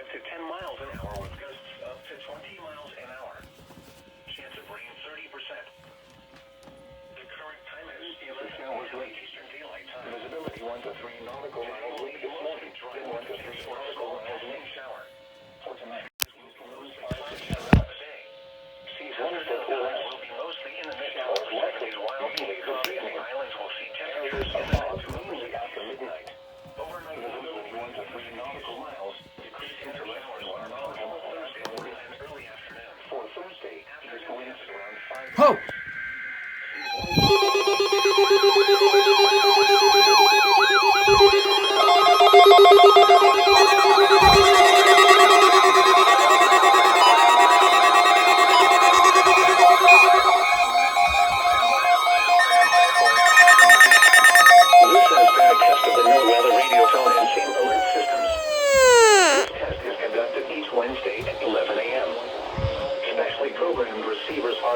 to 10 miles an hour with gusts up to 20 miles an hour. Chance of rain 30%. The current time is 11 a.m. Eastern Daylight Time. Visibility 1 to 3 nautical miles. Wind this morning, 1 to 3 nautical miles. Wind shower. for tonight. Seas 1 to 4 will be mostly in the mid-showers likely while the islands will see temperatures in the Immediately after midnight. overnight. Visibility 1 to 3 nautical miles, decreasing to less than 1 nautical mile. Early afternoon. For Thursday, east winds around 5. Ho!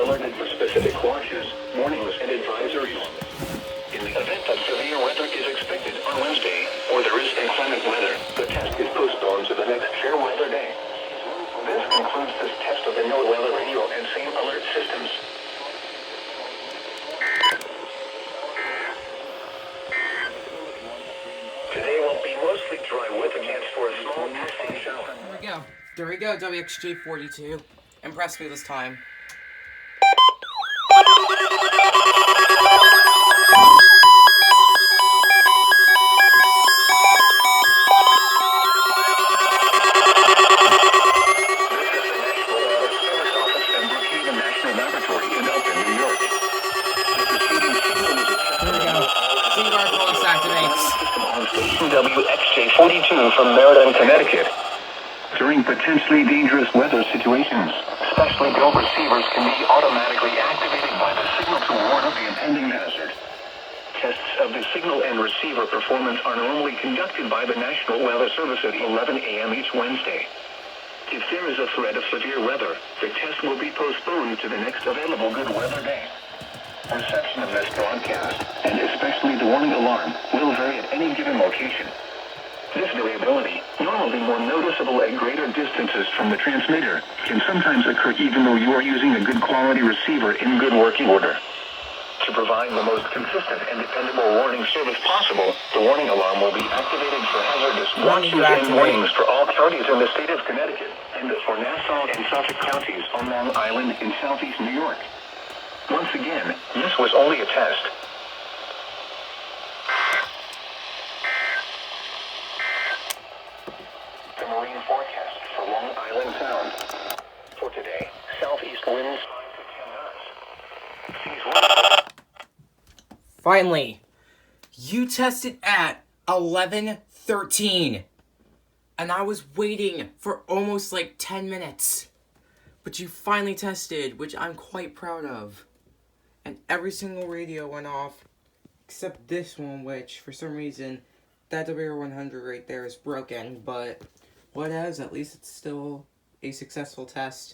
Alerted for specific watches, warnings, and advisories. In the event that severe weather is expected on Wednesday, or there is inclement weather, the test is postponed to the next fair weather day. This concludes this test of the NOAA weather radio and same alert systems. Today will be mostly dry with a chance for a small passing shower. There we go, WXJ42. Impressed me this time. WXJ42 from Meriden, Connecticut. During potentially dangerous weather situations, specially built receivers can be automatically activated by the signal to warn of the impending hazard. Tests of the signal and receiver performance are normally conducted by the National Weather Service at 11 a.m. each Wednesday. If there is a threat of severe weather, the test will be postponed to the next available good weather day. Reception of this broadcast, and especially the warning alarm, will vary at any given location. This variability, normally more noticeable at greater distances from the transmitter, can sometimes occur even though you are using a good quality receiver in good working order. To provide the most consistent and dependable warning service possible, the warning alarm will be activated for hazardous watches and warnings for all counties in the state of Connecticut, and for Nassau and Suffolk counties on Long Island in southeast New York. Once again, this was only a test. The marine forecast for Long Island Sound. For today, southeast winds 5 to 10 knots. Finally, you tested at 11:13, and I was waiting for almost like 10 minutes, but you finally tested, which I'm quite proud of. And every single radio went off, except this one, which for some reason, that WR100 right there is broken, but whatevs, at least it's still a successful test.